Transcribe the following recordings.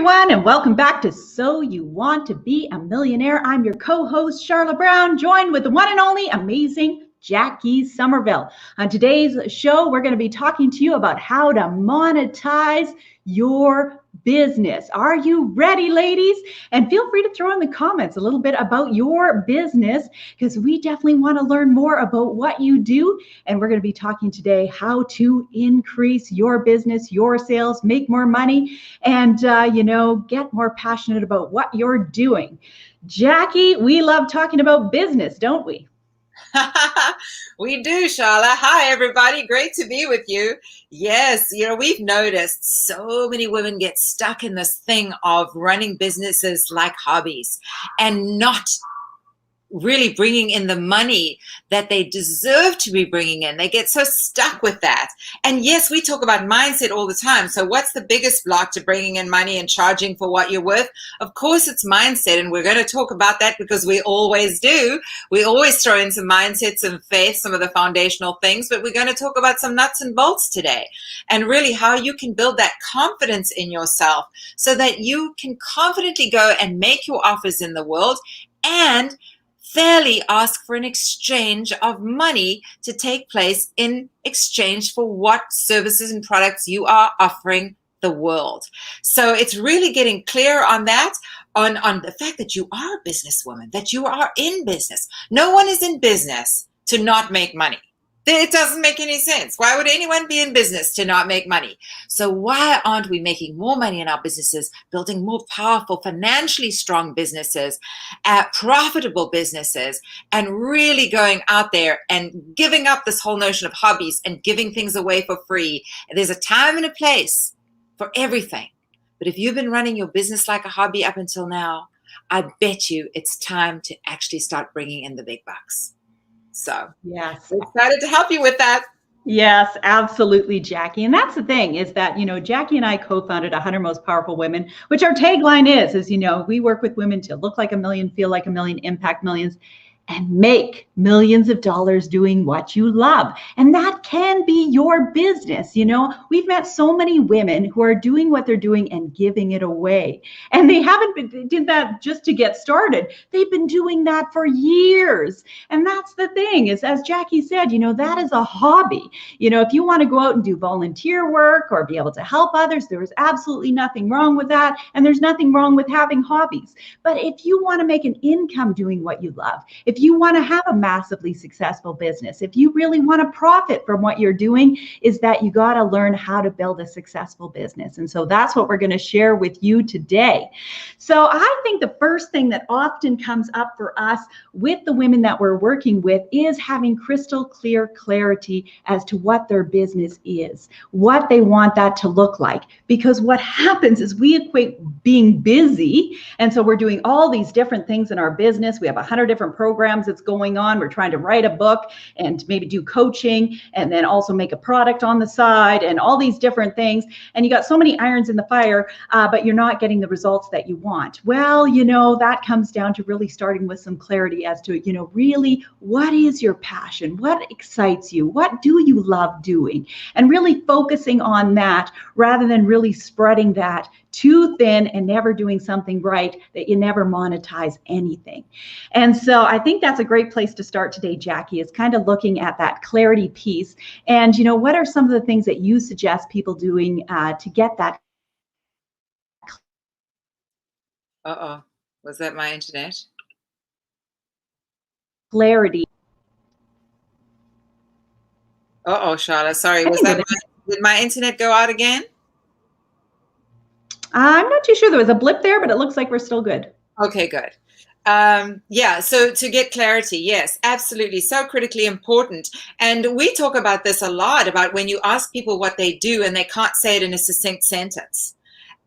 everyone, and welcome back to So You Want to Be a Millionaire. I'm your co-host, Sharla Brown, joined with the one and only amazing Jacquie Somerville. On today's show, we're going to be talking to you about how to monetize your business. Are you ready, ladies? And feel free to throw in the comments a little bit about your business, because we definitely want to learn more about what you do. And we're going to be talking today how to increase your business, your sales, make more money, and get more passionate about what you're doing. Jacquie, we love talking about business, don't we? We do, Sharla. Hi, everybody. Great to be with you. Yes, we've noticed so many women get stuck in this thing of running businesses like hobbies and not really bringing in the money that they deserve to be bringing in. They get so stuck with that. And yes, we talk about mindset all the time. So what's the biggest block to bringing in money and charging for what you're worth? Of course, it's mindset. And we're going to talk about that because we always do. We always throw in some mindsets and faith, some of the foundational things, but we're going to talk about some nuts and bolts today and really how you can build that confidence in yourself so that you can confidently go and make your offers in the world and fairly ask for an exchange of money to take place in exchange for what services and products you are offering the world. So it's really getting clear on that, on the fact that you are a businesswoman, that you are in business. No one is in business to not make money. It doesn't make any sense. Why would anyone be in business to not make money? So why aren't we making more money in our businesses, building more powerful, financially strong businesses, profitable businesses, and really going out there and giving up this whole notion of hobbies and giving things away for free? There's a time and a place for everything. But if you've been running your business like a hobby up until now, I bet you it's time to actually start bringing in the big bucks. So yes, we're excited to help you with that. Yes, absolutely, Jacquie. And that's the thing is that, Jacquie and I co-founded 100 Most Powerful Women, which our tagline is, we work with women to look like a million, feel like a million, impact millions, and make millions of dollars doing what you love. And that can be your business. We've met so many women who are doing what they're doing and giving it away. And they haven't did that just to get started. They've been doing that for years. And that's the thing is, as Jacquie said, that is a hobby. If you want to go out and do volunteer work or be able to help others, there is absolutely nothing wrong with that. And there's nothing wrong with having hobbies. But if you want to make an income doing what you love, if you want to have a massively successful business, if you really want to profit from what you're doing, is that you got to learn how to build a successful business. And so that's what we're going to share with you today. So I think the first thing that often comes up for us with the women that we're working with is having crystal clear clarity as to what their business is, what they want that to look like. Because what happens is we equate being busy. And so we're doing all these different things in our business. We have 100 different programs that's going on. We're trying to write a book and maybe do coaching and then also make a product on the side and all these different things. And you got so many irons in the fire, but you're not getting the results that you want. Well, that comes down to really starting with some clarity as to, really what is your passion? What excites you? What do you love doing? And really focusing on that rather than really spreading that too thin and never doing something right that you never monetize anything. And so I think that's a great place to start today, Jacquie, is kind of looking at that clarity piece. And, what are some of the things that you suggest people doing to get that? Was that my internet? Clarity. Sharla, sorry. Did my internet go out again? I'm not too sure. There was a blip there, but it looks like we're still good. Okay, good. So to get clarity, yes, absolutely. So critically important. And we talk about this a lot, about when you ask people what they do and they can't say it in a succinct sentence.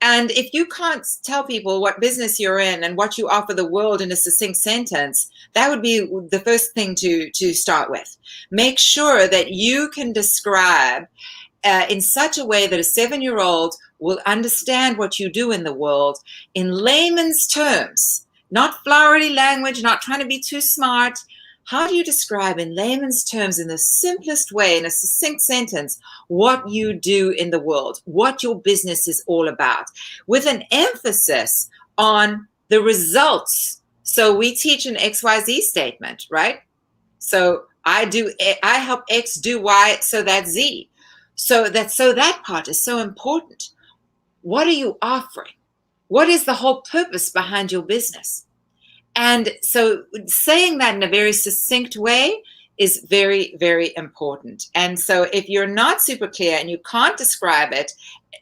And if you can't tell people what business you're in and what you offer the world in a succinct sentence, that would be the first thing to start with. Make sure that you can describe in such a way that a 7-year-old will understand what you do in the world in layman's terms, not flowery language, not trying to be too smart. How do you describe in layman's terms, in the simplest way, in a succinct sentence, what you do in the world, what your business is all about, with an emphasis on the results? So we teach an XYZ statement, right? So I help X do Y, so that's Z. So that part is so important. What are you offering? What is the whole purpose behind your business? And so saying that in a very succinct way is very, very important. And so if you're not super clear and you can't describe it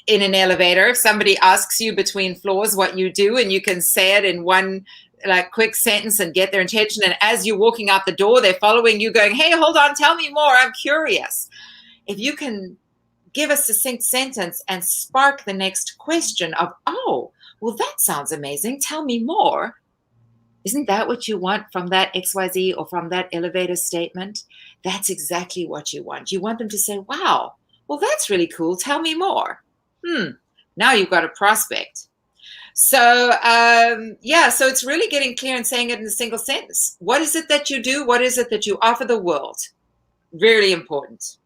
in an elevator, if somebody asks you between floors what you do and you can say it in one like quick sentence and get their attention, and as you're walking out the door, they're following you going, hey, hold on, tell me more, I'm curious. If you can give a succinct sentence and spark the next question of, oh, well, that sounds amazing, tell me more. Isn't that what you want from that XYZ or from that elevator statement? That's exactly what you want. You want them to say, wow, well, that's really cool. Tell me more. Now you've got a prospect. So, so it's really getting clear and saying it in a single sentence. What is it that you do? What is it that you offer the world? Really important.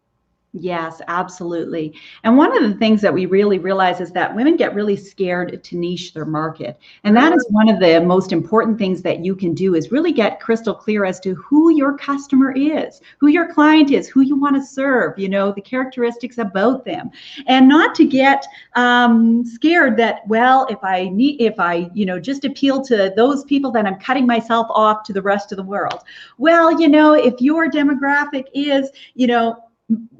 Yes, absolutely. And one of the things that we really realize is that women get really scared to niche their market. And that is one of the most important things that you can do, is really get crystal clear as to who your customer is, who your client is, who you want to serve, the characteristics about them, and not to get scared that, well, if I just appeal to those people, then I'm cutting myself off to the rest of the world. Well, if your demographic is,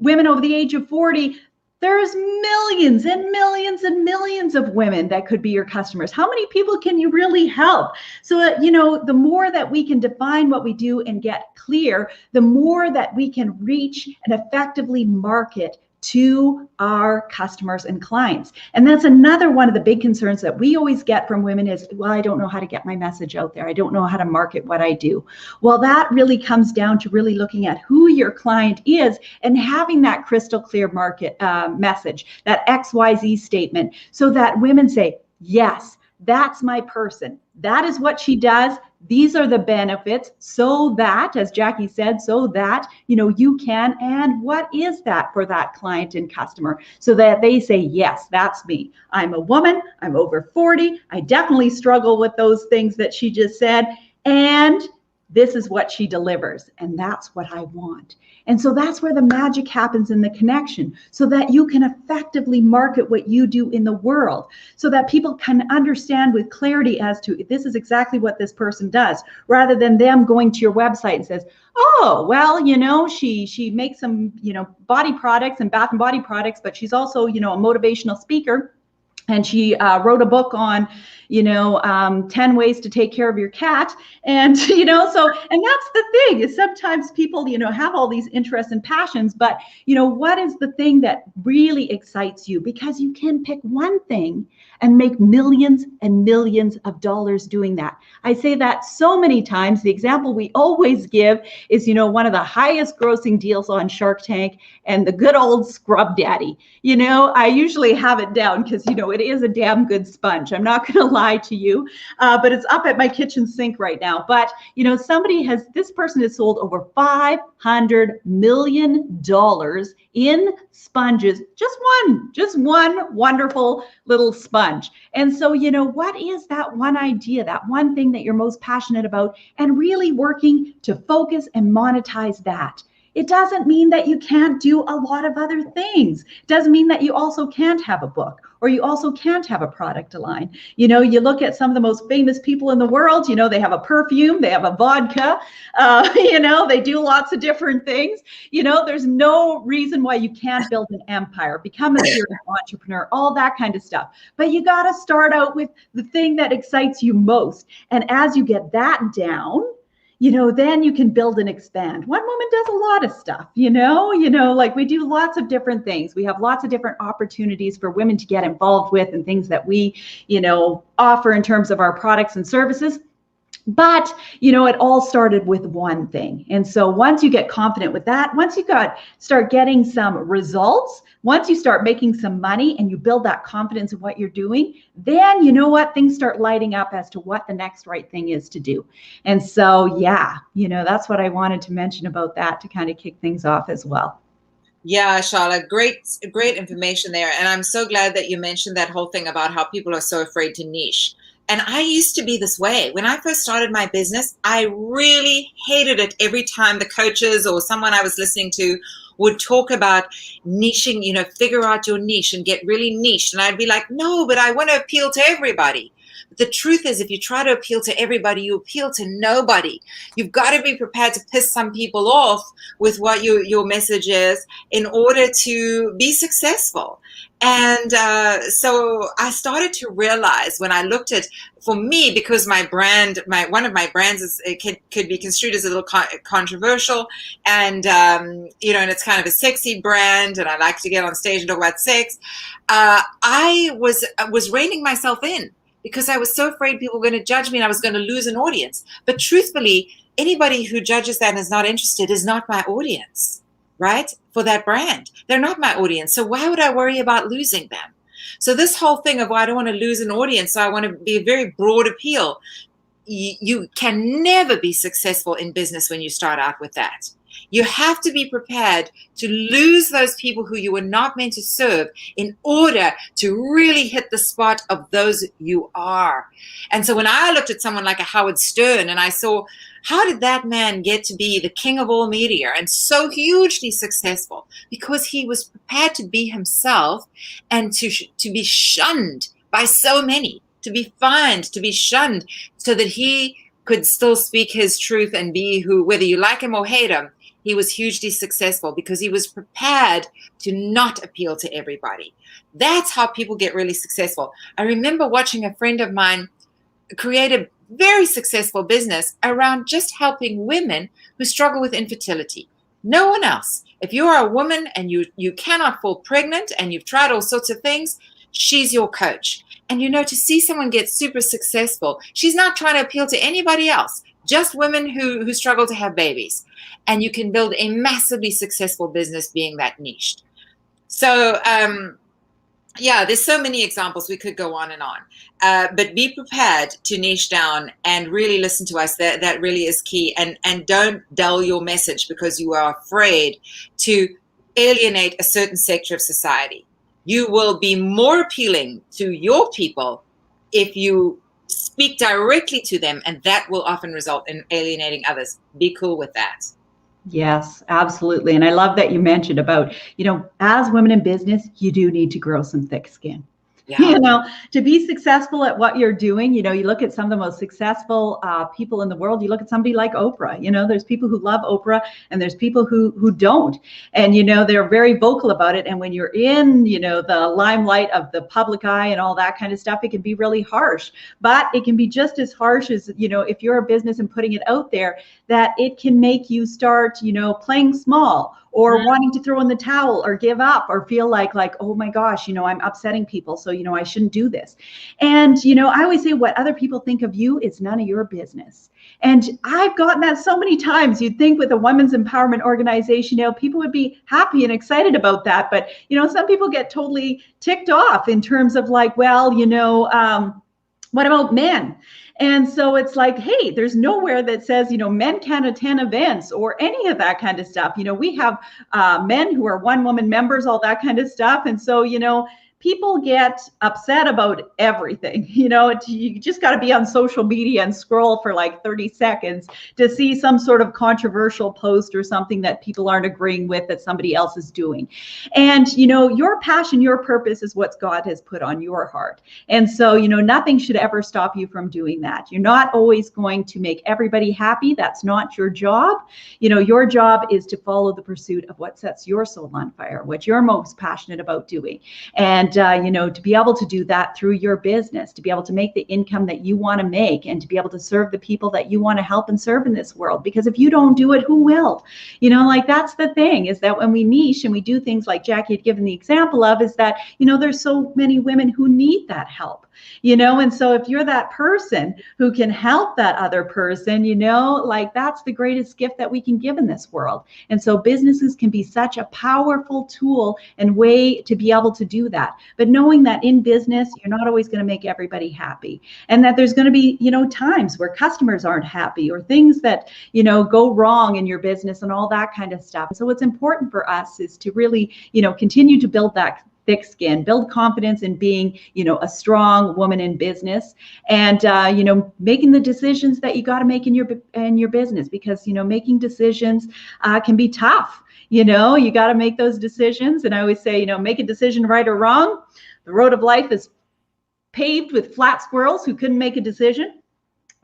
women over the age of 40, there's millions and millions and millions of women that could be your customers. How many people can you really help? So, the more that we can define what we do and get clear, the more that we can reach and effectively market to our customers and clients. And that's another one of the big concerns that we always get from women is, well, I don't know how to get my message out there. I don't know how to market what I do. Well, that really comes down to really looking at who your client is and having that crystal clear market message, that XYZ statement, so that women say, yes, that's my person. That is what she does. These are the benefits, so that, as Jacquie said, so that, you can, and what is that for that client and customer, so that they say, yes, that's me. I'm a woman, I'm over 40. I definitely struggle with those things that she just said. And this is what she delivers. And that's what I want. And so that's where the magic happens in the connection, so that you can effectively market what you do in the world, so that people can understand with clarity as to, this is exactly what this person does, rather than them going to your website and says, oh, well, she makes some, body products and bath and body products, but she's also, a motivational speaker. And she wrote a book on, 10 ways to take care of your cat. And, and that's the thing, is sometimes people, have all these interests and passions, but, what is the thing that really excites you? Because you can pick one thing and make millions and millions of dollars doing that. I say that so many times. The example we always give is, one of the highest grossing deals on Shark Tank, and the good old scrub daddy. I usually have it down because, it is a damn good sponge. I'm not going to lie to you, but it's up at my kitchen sink right now. But, this person has sold over $500 million in sponges, just one wonderful little sponge. And so, what is that one idea, that one thing that you're most passionate about, and really working to focus and monetize that? It doesn't mean that you can't do a lot of other things. It doesn't mean that you also can't have a book, or you also can't have a product line. You look at some of the most famous people in the world, they have a perfume, they have a vodka, they do lots of different things. There's no reason why you can't build an empire, become a serious entrepreneur, all that kind of stuff. But you got to start out with the thing that excites you most. And as you get that down, then you can build and expand. One woman does a lot of stuff, like we do lots of different things. We have lots of different opportunities for women to get involved with, and things that we, offer in terms of our products and services. But, it all started with one thing. And so once you get confident with that, once you start getting some results, once you start making some money and you build that confidence in what you're doing, then you know what, things start lighting up as to what the next right thing is to do. And so, yeah, that's what I wanted to mention about that to kind of kick things off as well. Yeah, Sharla, great information there. And I'm so glad that you mentioned that whole thing about how people are so afraid to niche. And I used to be this way. When I first started my business, I really hated it every time the coaches or someone I was listening to would talk about niching, figure out your niche and get really niched. And I'd be like, no, but I want to appeal to everybody. But the truth is, if you try to appeal to everybody, you appeal to nobody. You've got to be prepared to piss some people off with what your message is in order to be successful. And so I started to realize when I looked at, for me, because my brand, one of my brands could be construed as a little controversial, and and it's kind of a sexy brand, and I like to get on stage and talk about sex. I was reining myself in because I was so afraid people were going to judge me and I was going to lose an audience. But truthfully, anybody who judges that and is not interested is not my audience. Right? For that brand. They're not my audience. So why would I worry about losing them? So this whole thing of, well, I don't want to lose an audience, so I want to be a very broad appeal. You can never be successful in business when you start out with that. You have to be prepared to lose those people who you were not meant to serve in order to really hit the spot of those you are. And so when I looked at someone like a Howard Stern and I saw, how did that man get to be the king of all media and so hugely successful? Because he was prepared to be himself and to be shunned by so many, to be fined, to be shunned, so that he could still speak his truth and be who, whether you like him or hate him, he was hugely successful because he was prepared to not appeal to everybody. That's how people get really successful. I remember watching a friend of mine create a very successful business around just helping women who struggle with infertility. No one else. If you are a woman and you cannot fall pregnant and you've tried all sorts of things, she's your coach. And to see someone get super successful, she's not trying to appeal to anybody else, just women who struggle to have babies. And you can build a massively successful business being that niched. So, yeah, there's so many examples. We could go on and on. But be prepared to niche down and really listen to us. That really is key. And don't dull your message because you are afraid to alienate a certain sector of society. You will be more appealing to your people if you speak directly to them, and that will often result in alienating others. Be cool with that. Yes, absolutely. And I love that you mentioned about, as women in business, you do need to grow some thick skin. Yeah. To be successful at what you're doing, you look at some of the most successful people in the world. You look at somebody like Oprah. There's people who love Oprah and there's people who don't. And, they're very vocal about it. And when you're in, the limelight of the public eye and all that kind of stuff, it can be really harsh. But it can be just as harsh as, if you're a business and putting it out there, that it can make you start, playing small or wanting to throw in the towel or give up or feel like, oh my gosh, I'm upsetting people. So, I shouldn't do this. And, I always say what other people think of you is none of your business. And I've gotten that so many times. You'd think with a women's empowerment organization, people would be happy and excited about that. But, some people get totally ticked off in terms of what about men? And so it's like, hey, there's nowhere that says, men can't attend events or any of that kind of stuff. We have men who are one-woman members, all that kind of stuff. And so, people get upset about everything. You just got to be on social media and scroll for 30 seconds to see some sort of controversial post or something that people aren't agreeing with that somebody else is doing. And, your passion, your purpose is what God has put on your heart. And so, nothing should ever stop you from doing that. You're not always going to make everybody happy. That's not your job. Your job is to follow the pursuit of what sets your soul on fire, what you're most passionate about doing. And to be able to do that through your business, to be able to make the income that you want to make and to be able to serve the people that you want to help and serve in this world. Because if you don't do it, who will? That's the thing, is that when we niche and we do things like Jacquie had given the example of, is that, there's so many women who need that help. And so if you're that person who can help that other person, like that's the greatest gift that we can give in this world. And so businesses can be such a powerful tool and way to be able to do that. But knowing that in business, you're not always going to make everybody happy, and that there's going to be, times where customers aren't happy or things that, go wrong in your business and all that kind of stuff. So what's important for us is to really, continue to build that thick skin, build confidence in being, a strong woman in business, and, making the decisions that you got to make in your business, because, making decisions can be tough. You got to make those decisions. And I always say, make a decision, right or wrong. The road of life is paved with flat squirrels who couldn't make a decision.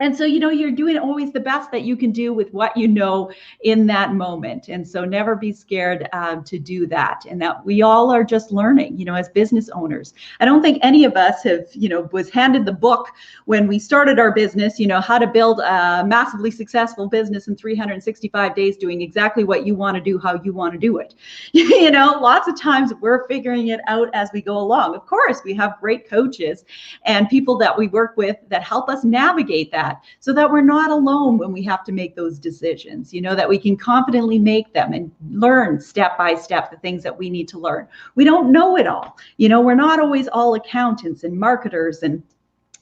And so, you're doing always the best that you can do with what you know in that moment. And so never be scared to do that. And that we all are just learning, as business owners. I don't think any of us have, was handed the book when we started our business, how to build a massively successful business in 365 days, doing exactly what you want to do, how you want to do it. Lots of times we're figuring it out as we go along. Of course, we have great coaches and people that we work with that help us navigate that, so that we're not alone when we have to make those decisions, that we can confidently make them and learn step by step the things that we need to learn. We don't know it all. We're not always all accountants and marketers and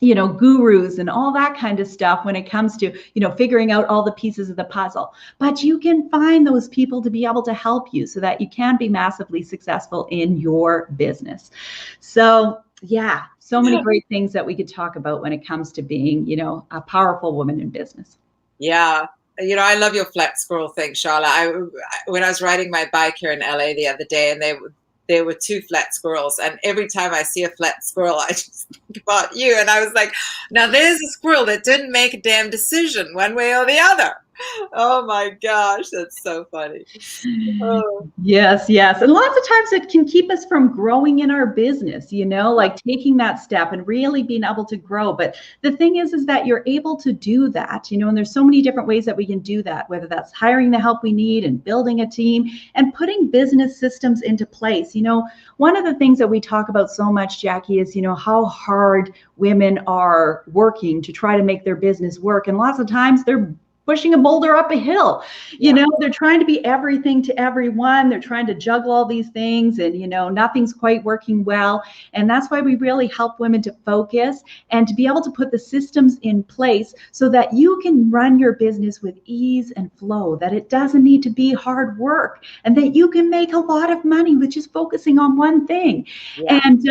gurus and all that kind of stuff when it comes to, figuring out all the pieces of the puzzle. But you can find those people to be able to help you so that you can be massively successful in your business. So yeah, so many great things that we could talk about when it comes to being, a powerful woman in business. Yeah. I love your flat squirrel thing, Sharla. When I was riding my bike here in LA the other day, and there were two flat squirrels, and every time I see a flat squirrel, I just think about you. And I was like, now there's a squirrel that didn't make a damn decision one way or the other. Oh my gosh, that's so funny. Oh. Yes. And lots of times it can keep us from growing in our business, like taking that step and really being able to grow. But the thing is that you're able to do that, and there's so many different ways that we can do that, whether that's hiring the help we need and building a team and putting business systems into place. One of the things that we talk about so much, Jacquie, is, how hard women are working to try to make their business work. And lots of times they're pushing a boulder up a hill. They're trying to be everything to everyone. They're trying to juggle all these things, and nothing's quite working well. And that's why we really help women to focus and to be able to put the systems in place so that you can run your business with ease and flow, that it doesn't need to be hard work, and that you can make a lot of money with just focusing on one thing. And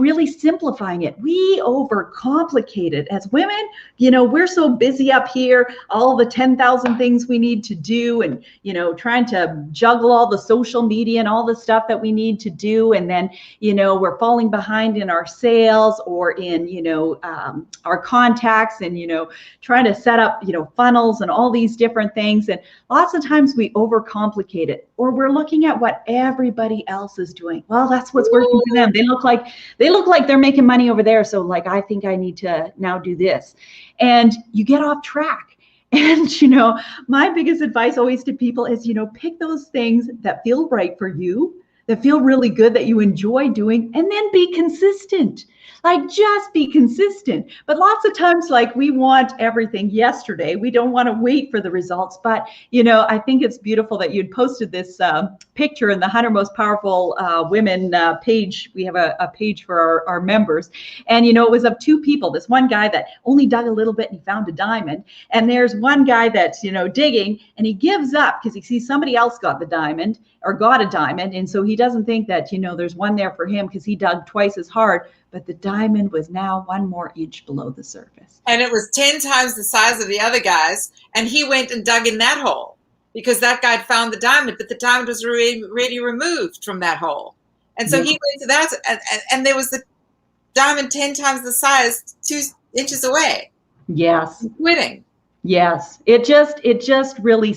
really simplifying it. We overcomplicate it as women. We're so busy up here, all the 10,000 things we need to do, and trying to juggle all the social media and all the stuff that we need to do, and then we're falling behind in our sales or in our contacts, and trying to set up funnels and all these different things. And lots of times we overcomplicate it, or we're looking at what everybody else is doing. Well, that's what's working for them. They look like they're making money over there, so like I think I need to now do this, and you get off track. And, my biggest advice always to people is, pick those things that feel right for you, that feel really good, that you enjoy doing, and then be consistent. Like, just be consistent. But lots of times, like, we want everything yesterday. We don't want to wait for the results. But, I think it's beautiful that you'd posted this picture in the 100 Most Powerful Women page. We have a page for our members. And, it was of two people. This one guy that only dug a little bit and he found a diamond. And there's one guy that's, digging, and he gives up because he sees somebody else got the diamond or got a diamond. And so he doesn't think that, there's one there for him because he dug twice as hard. But the diamond was now one more inch below the surface. And it was 10 times the size of the other guys. And he went and dug in that hole because that guy had found the diamond, but the diamond was already removed from that hole. And so he went to that, and there was the diamond 10 times the size, 2 inches away. Yes. Quitting. Yes. It just really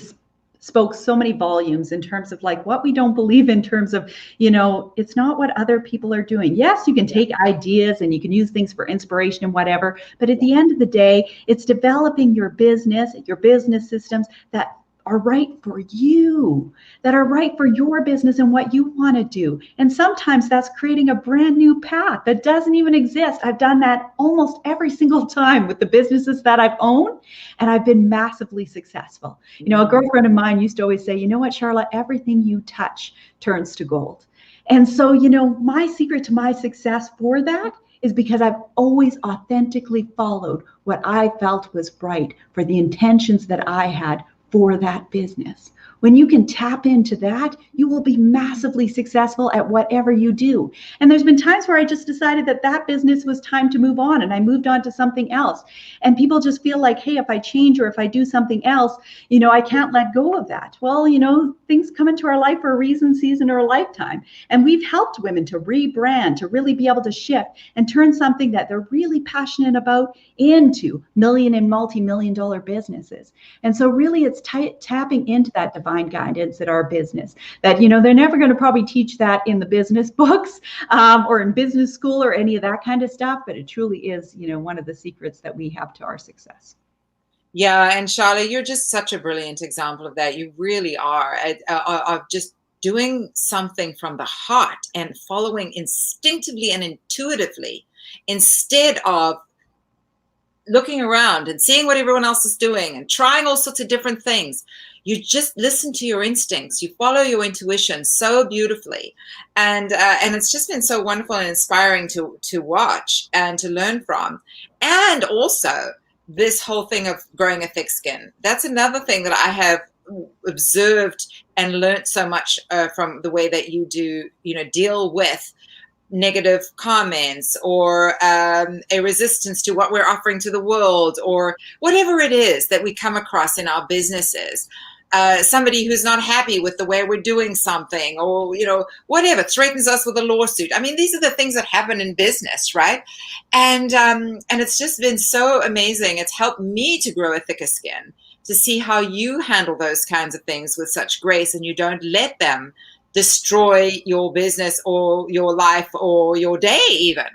spoke so many volumes in terms of like what we don't believe in terms of, it's not what other people are doing. Yes, you can take ideas and you can use things for inspiration and whatever, but at the end of the day, it's developing your business systems that are right for you, that are right for your business and what you want to do. And sometimes that's creating a brand new path that doesn't even exist. I've done that almost every single time with the businesses that I've owned, and I've been massively successful. You know, a girlfriend of mine used to always say, you know what, Sharla, everything you touch turns to gold. And so, you know, my secret to my success for that is because I've always authentically followed what I felt was right for the intentions that I had for that business. When you can tap into that, you will be massively successful at whatever you do. And there's been times where I just decided that that business was time to move on, and I moved on to something else. And people just feel like, hey, if I change or if I do something else, you know, I can't let go of that. Well, you know, things come into our life for a reason, season, or a lifetime. And we've helped women to rebrand, to really be able to shift and turn something that they're really passionate about into million and multi-million dollar businesses. And so really it's tapping into that divine guidance at our business that, you know, they're never going to probably teach that in the business books or in business school or any of that kind of stuff. But it truly is, you know, one of the secrets that we have to our success. Yeah. And Sharla, you're just such a brilliant example of that. You really are, of just doing something from the heart and following instinctively and intuitively instead of looking around and seeing what everyone else is doing and trying all sorts of different things. You just listen to your instincts. You follow your intuition so beautifully, and it's just been so wonderful and inspiring to watch and to learn from. And also this whole thing of growing a thick skin. That's another thing that I have observed and learned so much from the way that you do, you know, deal with negative comments or a resistance to what we're offering to the world or whatever it is that we come across in our businesses. Somebody who's not happy with the way we're doing something, or, you know, whatever, threatens us with a lawsuit. I mean, these are the things that happen in business, right? And it's just been so amazing. It's helped me to grow a thicker skin, to see how you handle those kinds of things with such grace, and you don't let them destroy your business or your life or your day even.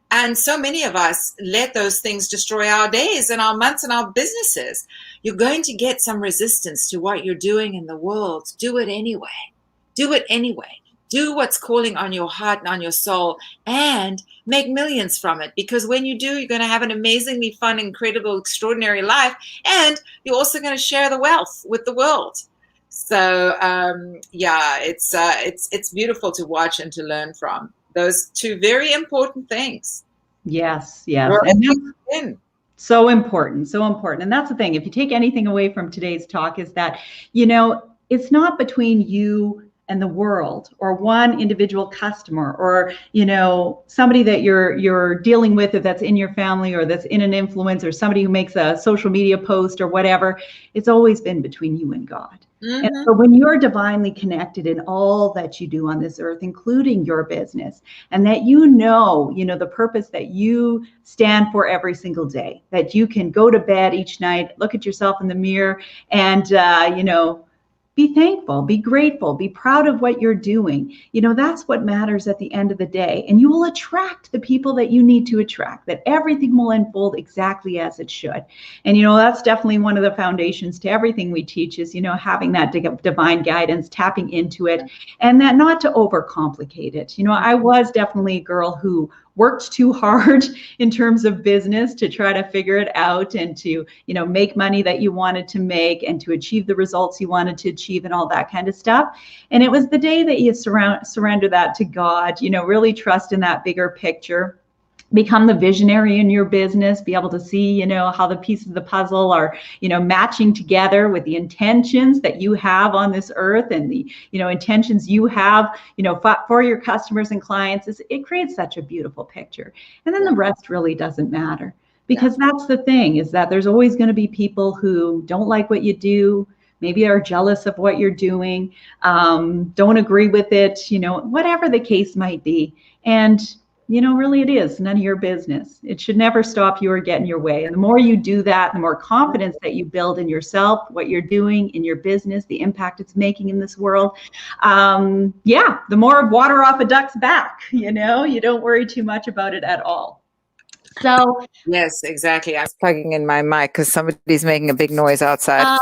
And so many of us let those things destroy our days and our months and our businesses. You're going to get some resistance to what you're doing in the world. Do it anyway. Do it anyway. Do what's calling on your heart and on your soul, and make millions from it. Because when you do, you're going to have an amazingly fun, incredible, extraordinary life. And you're also going to share the wealth with the world. So yeah, it's beautiful to watch and to learn from those two very important things. Yes, yes. And that's so important, so important. And that's the thing. If you take anything away from today's talk, is that, you know, it's not between you and the world or one individual customer or, you know, somebody that you're dealing with, if that's in your family or that's in an influence or somebody who makes a social media post or whatever. It's always been between you and God. Mm-hmm. And so when you're divinely connected in all that you do on this earth, including your business, and that you know, the purpose that you stand for every single day, that you can go to bed each night, look at yourself in the mirror and, be thankful, be grateful, be proud of what you're doing. That's what matters at the end of the day. And you will attract the people that you need to attract, that everything will unfold exactly as it should. And, that's definitely one of the foundations to everything we teach is, having that divine guidance, tapping into it, and that not to overcomplicate it. I was definitely a girl who worked too hard in terms of business to try to figure it out and to, make money that you wanted to make and to achieve the results you wanted to achieve and all that kind of stuff. And it was the day that you surrender that to God, really trust in that bigger picture, become the visionary in your business, be able to see, how the pieces of the puzzle are, matching together with the intentions that you have on this earth and the, intentions you have, for your customers and clients. It creates such a beautiful picture. And then the rest really doesn't matter, because that's the thing, is that there's always going to be people who don't like what you do, maybe are jealous of what you're doing, don't agree with it, whatever the case might be. And really it is none of your business. It should never stop you or get in your way. And the more you do that, the more confidence that you build in yourself, what you're doing in your business, the impact it's making in this world. The more water off a duck's back, you don't worry too much about it at all. So yes, exactly. I was plugging in my mic because somebody's making a big noise outside.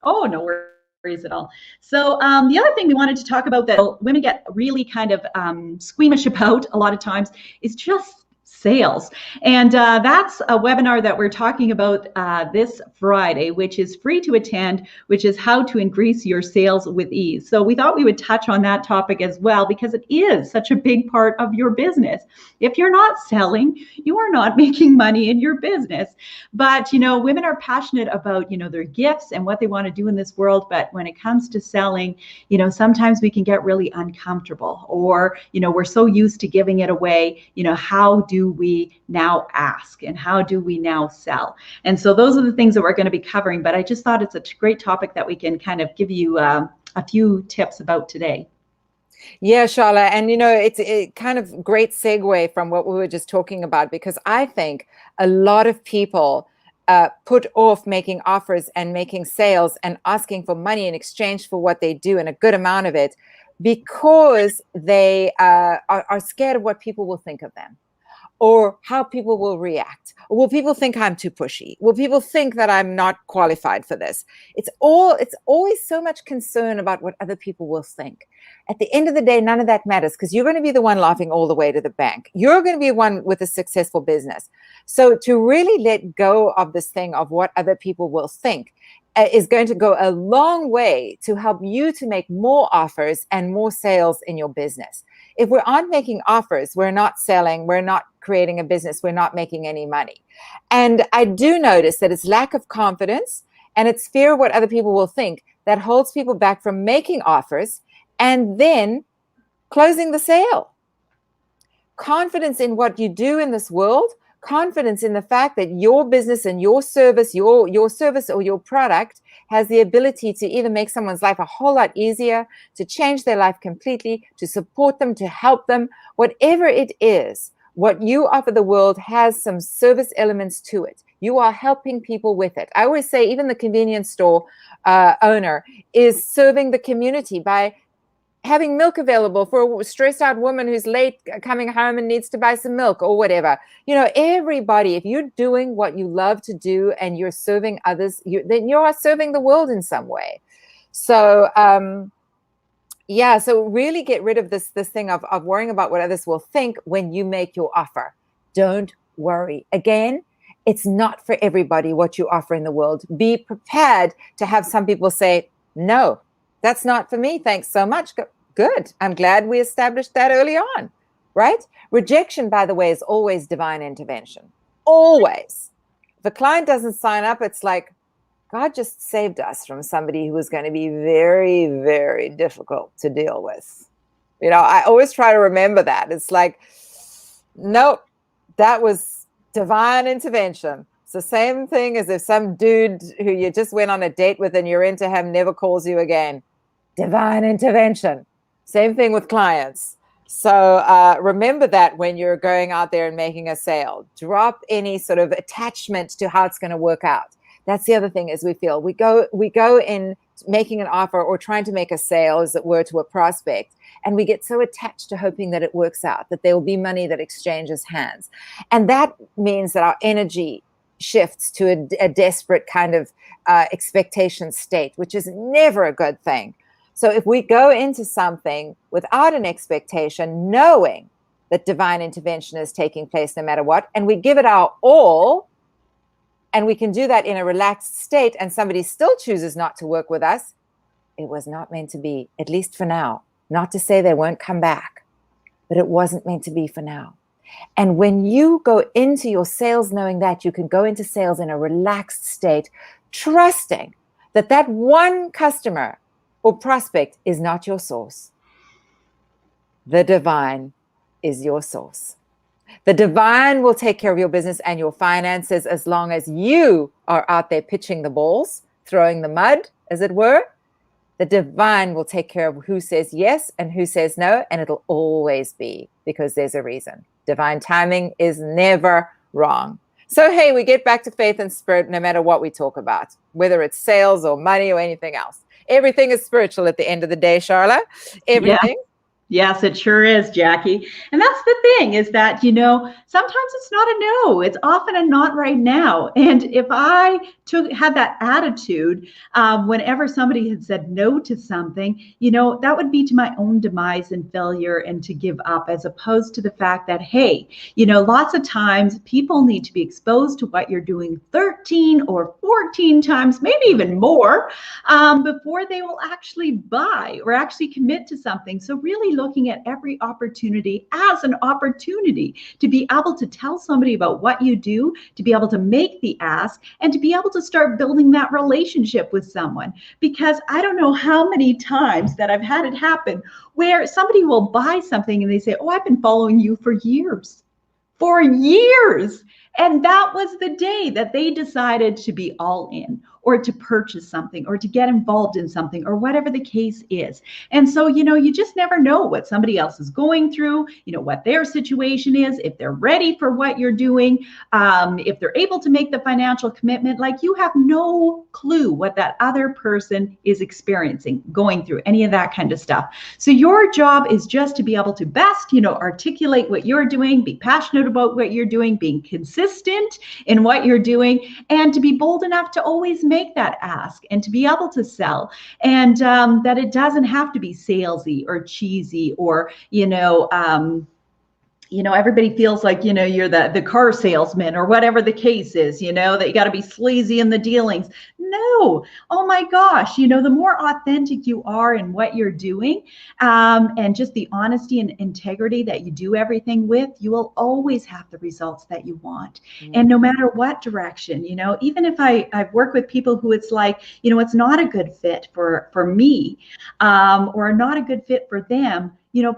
Oh, no worries at all. So the other thing we wanted to talk about that women get really kind of squeamish about a lot of times is just sales. And that's a webinar that we're talking about this Friday, which is free to attend, which is how to increase your sales with ease. So we thought we would touch on that topic as well, because it is such a big part of your business. If you're not selling, you are not making money in your business. But, women are passionate about, their gifts and what they want to do in this world. But when it comes to selling, sometimes we can get really uncomfortable, or, we're so used to giving it away. How do we now ask, and how do we now sell? And so those are the things that we're going to be covering. But I just thought it's a great topic that we can kind of give you a few tips about today. Yeah, Sharla. And, it's a kind of great segue from what we were just talking about, because I think a lot of people put off making offers and making sales and asking for money in exchange for what they do, and a good amount of it, because they are scared of what people will think of them, or how people will react. Or will people think I'm too pushy? Will people think that I'm not qualified for this? It's always so much concern about what other people will think. At the end of the day, none of that matters, because you're going to be the one laughing all the way to the bank. You're going to be one with a successful business. So to really let go of this thing of what other people will think is going to go a long way to help you to make more offers and more sales in your business. If we aren't making offers, we're not selling, we're not creating a business, we're not making any money. And I do notice that it's lack of confidence and it's fear of what other people will think that holds people back from making offers and then closing the sale. Confidence in what you do in this world, confidence in the fact that your business and your service, your service or your product has the ability to either make someone's life a whole lot easier, to change their life completely, to support them, to help them, whatever it is. What you offer the world has some service elements to it. You are helping people with it. I always say even the convenience store owner is serving the community by having milk available for a stressed out woman who's late coming home and needs to buy some milk or whatever. Everybody, if you're doing what you love to do and you're serving others, then you are serving the world in some way. So, so really get rid of this thing of worrying about what others will think when you make your offer. Don't worry. Again, it's not for everybody what you offer in the world. Be prepared to have some people say, no, that's not for me. Thanks so much. Good. I'm glad we established that early on, right? Rejection, by the way, is always divine intervention. Always. If a client doesn't sign up, it's like, God just saved us from somebody who was going to be very, very difficult to deal with. I always try to remember that. It's like, nope, that was divine intervention. It's the same thing as if some dude who you just went on a date with and you're into him never calls you again. Divine intervention. Same thing with clients. So remember that when you're going out there and making a sale. Drop any sort of attachment to how it's going to work out. That's the other thing is we go in making an offer or trying to make a sale, as it were, to a prospect. And we get so attached to hoping that it works out, that there will be money that exchanges hands. And that means that our energy shifts to a desperate kind of expectation state, which is never a good thing. So if we go into something without an expectation, knowing that divine intervention is taking place no matter what, and we give it our all, and we can do that in a relaxed state, and somebody still chooses not to work with us, it was not meant to be, at least for now. Not to say they won't come back, but it wasn't meant to be for now. And when you go into your sales knowing that, you can go into sales in a relaxed state, trusting that that one customer or prospect is not your source. The divine is your source. The divine will take care of your business and your finances as long as you are out there pitching the balls, throwing the mud, as it were. The divine will take care of who says yes and who says no, and it'll always be because there's a reason. Divine timing is never wrong. So, hey, we get back to faith and spirit no matter what we talk about, whether it's sales or money or anything else. Everything is spiritual at the end of the day, Sharla. Everything. Yes, it sure is, Jackie. And that's the thing is that, sometimes it's not a no. It's often a not right now. And if I had that attitude whenever somebody had said no to something, that would be to my own demise and failure and to give up, as opposed to the fact that, hey, lots of times people need to be exposed to what you're doing 13 or 14 times, maybe even more, before they will actually buy or actually commit to something. So really looking at every opportunity as an opportunity to be able to tell somebody about what you do, to be able to make the ask, and to be able to start building that relationship with someone. Because I don't know how many times that I've had it happen where somebody will buy something and they say, oh, I've been following you for years. For years. And that was the day that they decided to be all in, or to purchase something, or to get involved in something, or whatever the case is. And so, you just never know what somebody else is going through, what their situation is, if they're ready for what you're doing, if they're able to make the financial commitment. Like, you have no clue what that other person is experiencing, going through any of that kind of stuff. So your job is just to be able to best, articulate what you're doing, be passionate about what you're doing, being consistent in what you're doing, and to be bold enough to always make that ask and to be able to sell. And that it doesn't have to be salesy or cheesy, or everybody feels like, you're the car salesman or whatever the case is, that you got to be sleazy in the dealings. No. Oh my gosh. The more authentic you are in what you're doing, and just the honesty and integrity that you do everything with, you will always have the results that you want. And no matter what direction, even if I've worked with people who it's like, it's not a good fit for me, or not a good fit for them,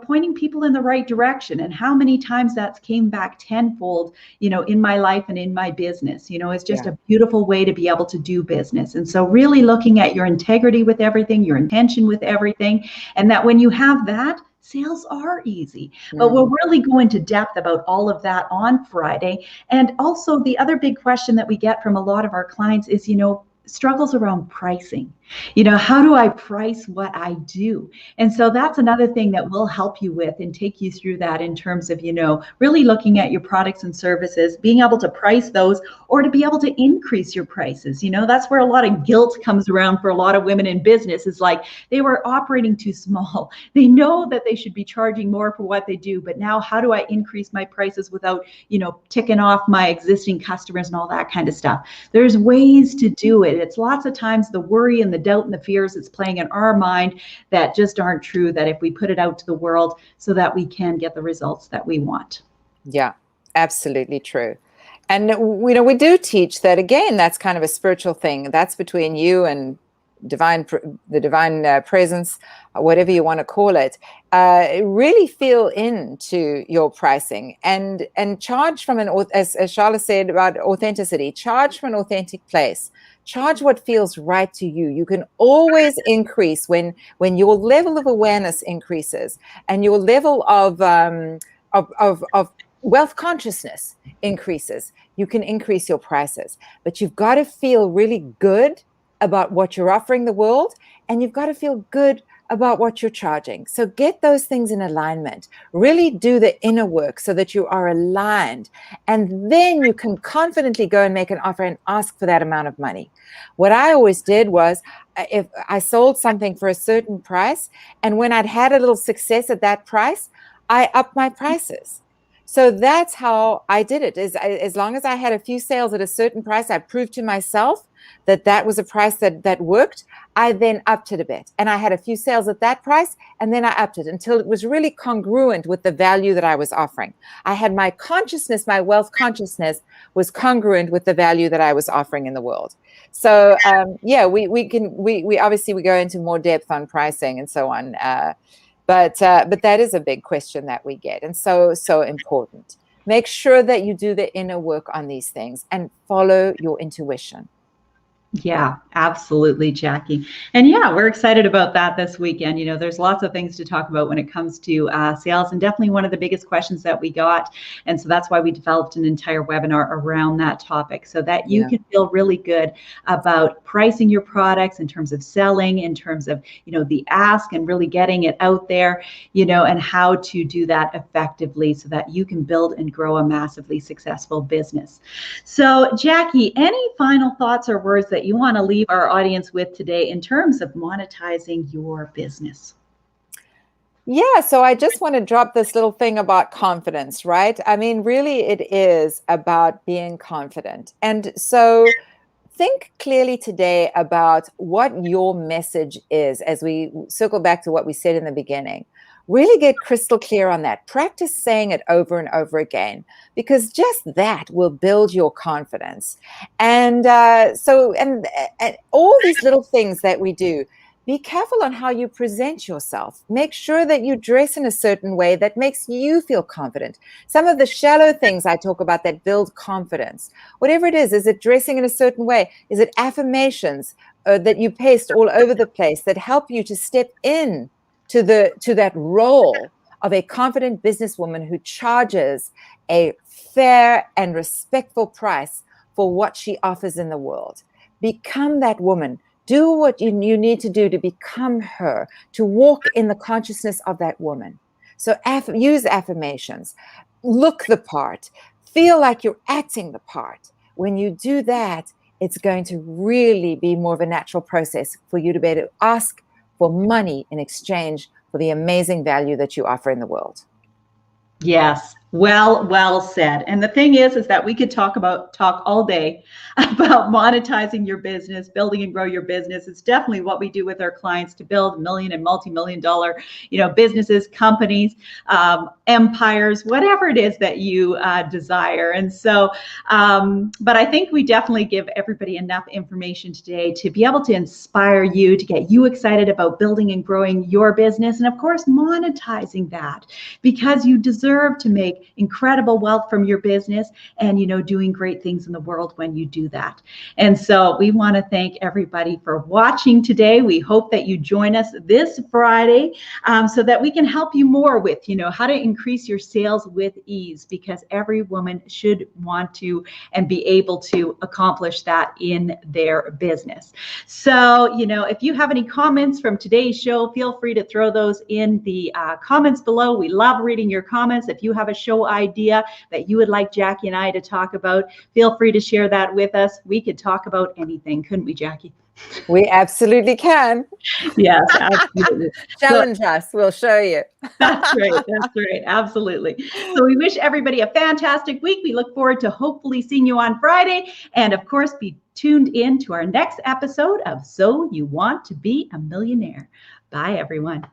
pointing people in the right direction. And how many times that's came back tenfold, in my life and in my business, it's just a beautiful way to be able to do business. And so really looking at your integrity with everything, your intention with everything, and that when you have that, sales are easy. But we'll really go into depth about all of that on Friday. And also the other big question that we get from a lot of our clients is, struggles around pricing. How do I price what I do? And so that's another thing that we'll help you with and take you through that, in terms of, really looking at your products and services, being able to price those, or to be able to increase your prices. That's where a lot of guilt comes around for a lot of women in business, is like they were operating too small. They know that they should be charging more for what they do, but now how do I increase my prices without, ticking off my existing customers and all that kind of stuff? There's ways to do it. It's lots of times the worry and the doubt and the fears that's playing in our mind that just aren't true, that if we put it out to the world, so that we can get the results that we want. Yeah, absolutely true. And we do teach that, again, that's kind of a spiritual thing. That's between you and the divine presence, whatever you want to call it. Really feel into your pricing and charge from as Sharla said about authenticity, charge from an authentic place. Charge what feels right to you. You can always increase when your level of awareness increases, and your level of wealth consciousness increases. You can increase your prices, but you've got to feel really good about what you're offering the world, and you've got to feel good about what you're charging. So get those things in alignment. Really do the inner work so that you are aligned, and then you can confidently go and make an offer and ask for that amount of money. What I always did was, if I sold something for a certain price, and when I'd had a little success at that price, I upped my prices. So that's how I did it. As long as I had a few sales at a certain price, I proved to myself that was a price that worked. I then upped it a bit, and I had a few sales at that price, and then I upped it until it was really congruent with the value that I was offering. I had my consciousness, my wealth consciousness was congruent with the value that I was offering in the world. So we obviously go into more depth on pricing and so on. But that is a big question that we get, and so important. Make sure that you do the inner work on these things and follow your intuition. Yeah, absolutely, Jackie. And yeah, we're excited about that this weekend. There's lots of things to talk about when it comes to sales, and definitely one of the biggest questions that we got. And so that's why we developed an entire webinar around that topic so that you Yeah. can feel really good about pricing your products in terms of selling, in terms of, the ask and really getting it out there, and how to do that effectively so that you can build and grow a massively successful business. So, Jackie, any final thoughts or words that you want to leave our audience with today in terms of monetizing your business? Yeah, so I just want to drop this little thing about confidence, right? I mean, really, it is about being confident. And so think clearly today about what your message is as we circle back to what we said in the beginning. Really get crystal clear on that. Practice saying it over and over again, because just that will build your confidence. And and all these little things that we do, be careful on how you present yourself. Make sure that you dress in a certain way that makes you feel confident. Some of the shallow things I talk about that build confidence, whatever it is it dressing in a certain way? Is it affirmations that you paste all over the place that help you to step in to that role of a confident businesswoman who charges a fair and respectful price for what she offers in the world? Become that woman. Do what you need to do to become her, to walk in the consciousness of that woman. So use affirmations, look the part, feel like you're acting the part. When you do that, it's going to really be more of a natural process for you to be able to ask for money in exchange for the amazing value that you offer in the world. Yes. Well said. And the thing is that we could talk all day about monetizing your business, building and grow your business. It's definitely what we do with our clients to build million and multi-million dollar, businesses, companies, empires, whatever it is that you desire. And so, but I think we definitely give everybody enough information today to be able to inspire you, to get you excited about building and growing your business, and of course, monetizing that, because you deserve to make incredible wealth from your business and, doing great things in the world when you do that. And so we want to thank everybody for watching today. We hope that you join us this Friday so that we can help you more with, how to increase your sales with ease, because every woman should want to and be able to accomplish that in their business. So, if you have any comments from today's show, feel free to throw those in the comments below. We love reading your comments. If you have a show idea that you would like Jackie and I to talk about, feel free to share that with us. We could talk about anything, couldn't we, Jackie? We absolutely can. Yes, absolutely. Challenge us. We'll show you. That's right. That's right. Absolutely. So we wish everybody a fantastic week. We look forward to hopefully seeing you on Friday. And of course, be tuned in to our next episode of So You Want to Be a Millionaire. Bye, everyone.